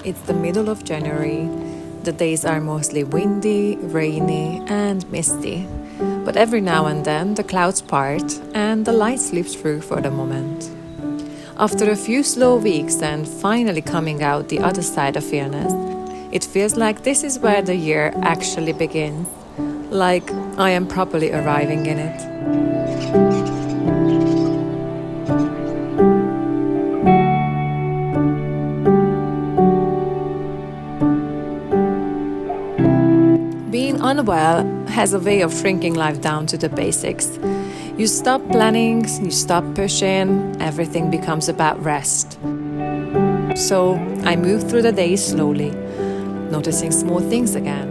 It's the middle of January. The days are mostly windy, rainy, and misty. But every now and then the clouds part and the light slips through for the moment. After a few slow weeks and finally coming out the other side of illness, it feels like this is where the year actually begins. Like I am properly arriving in it. Being unwell has a way of shrinking life down to the basics. You stop planning, you stop pushing, everything becomes about rest. So I move through the days slowly, noticing small things again.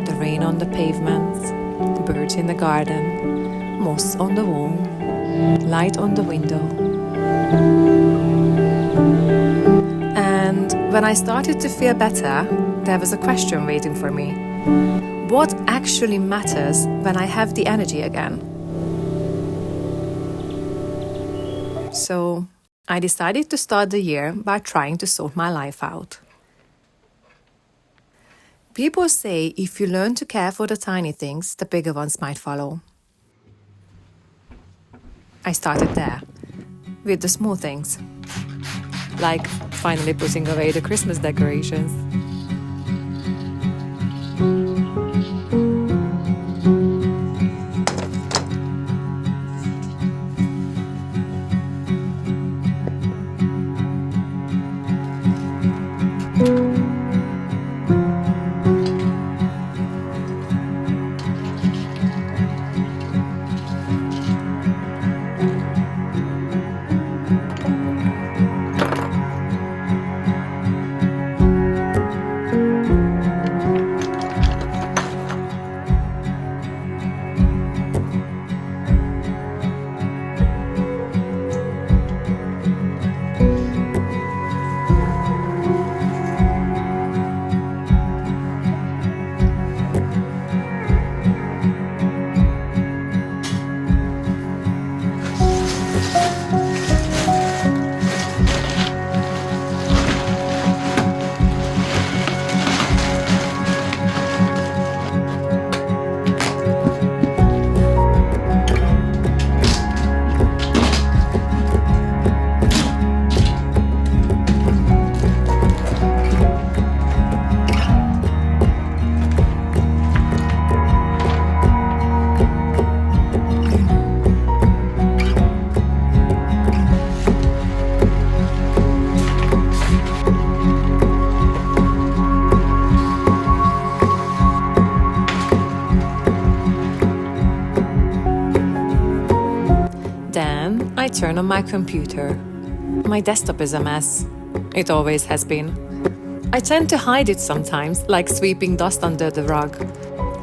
The rain on the pavement, birds in the garden, moss on the wall, light on the window. And when I started to feel better, there was a question waiting for me. What actually matters when I have the energy again? So I decided to start the year by trying to sort my life out. People say if you learn to care for the tiny things, the bigger ones might follow. I started there, with the small things, like finally putting away the Christmas decorations. Then I turn on my computer. My desktop is a mess. It always has been. I tend to hide it sometimes, like sweeping dust under the rug.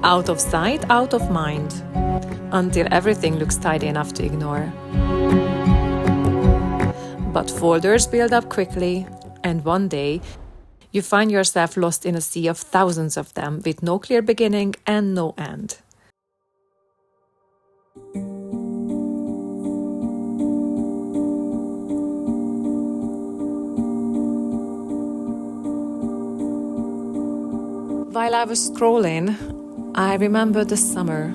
Out of sight, out of mind. Until everything looks tidy enough to ignore. But folders build up quickly, and one day you find yourself lost in a sea of thousands of them with no clear beginning and no end. While I was scrolling, I remember the summer.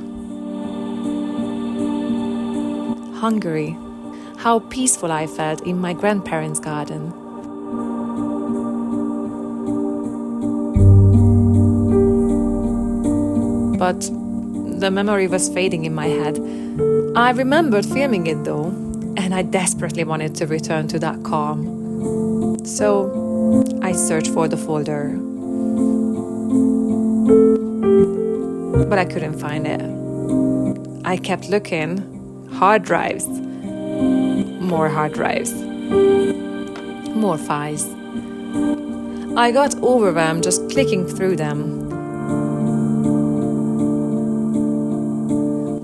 Hungary, how peaceful I felt in my grandparents' garden. But the memory was fading in my head. I remembered filming it though, and I desperately wanted to return to that calm. So I searched for the folder. But I couldn't find it. I kept looking. Hard drives. More hard drives. More files. I got overwhelmed just clicking through them.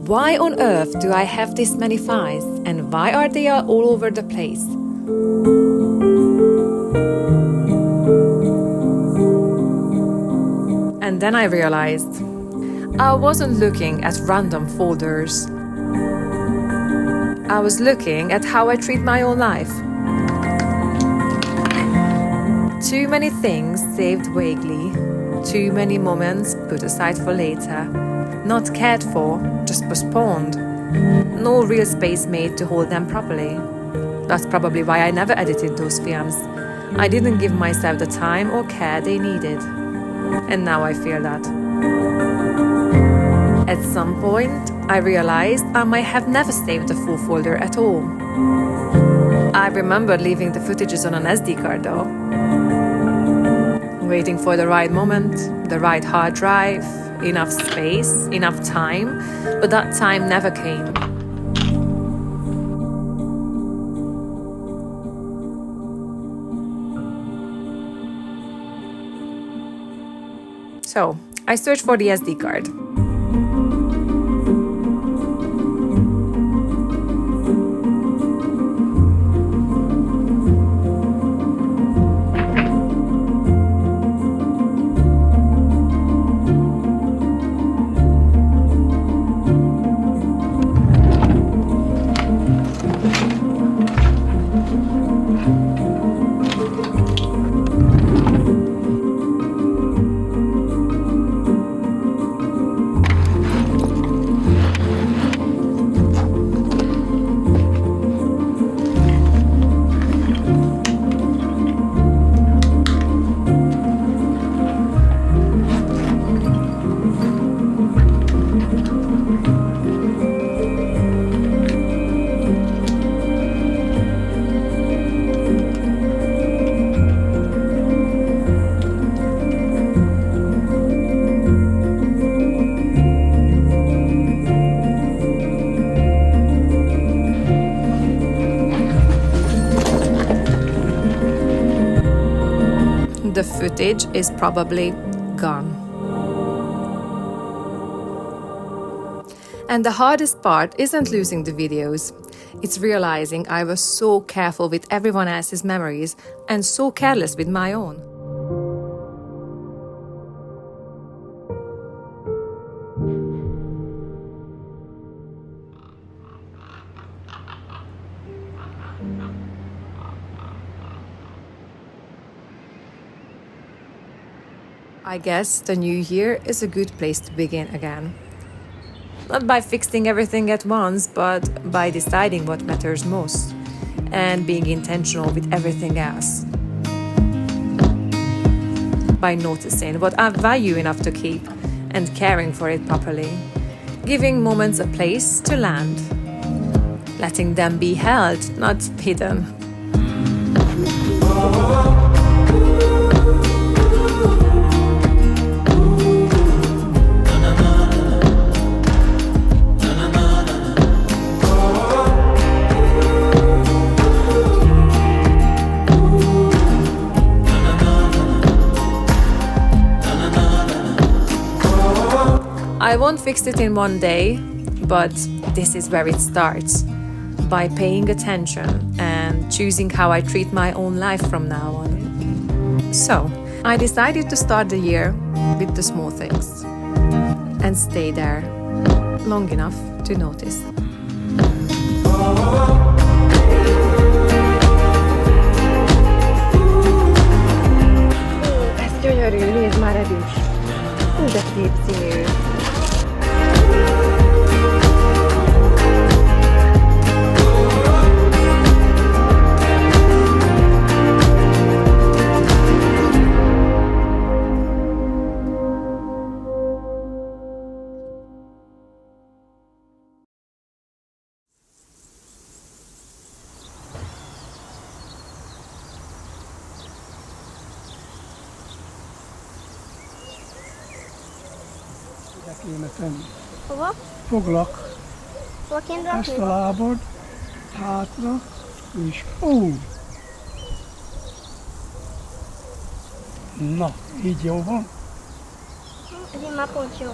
Why on earth do I have this many files? And why are they all over the place? And then I realized I wasn't looking at random folders. I was looking at how I treat my own life. Too many things saved vaguely, too many moments put aside for later, not cared for, just postponed. No real space made to hold them properly. That's probably why I never edited those films. I didn't give myself the time or care they needed. And now I feel that. At some point, I realized I might have never saved the full folder at all. I remember leaving the footages on an SD card though. Waiting for the right moment, the right hard drive, enough space, enough time, but that time never came. So, I searched for the SD card. The footage is probably gone. And the hardest part isn't losing the videos. It's realizing I was so careful with everyone else's memories and so careless with my own. I guess the new year is a good place to begin again. Not by fixing everything at once, but by deciding what matters most and being intentional with everything else. By noticing what I value enough to keep and caring for it properly. Giving moments a place to land. Letting them be held, not hidden. I won't fix it in one day, but this is where it starts. By paying attention and choosing how I treat my own life from now on. So, I decided to start the year with the small things and stay there long enough to notice. Ez gyönyörű, nézd már Edis! De szép színű! Ide kéne tenni. Hova? Foglak Hova kéne rakni? ezt a lábad hátra, és úgy. Na, így jó van? Ez így már pont jó.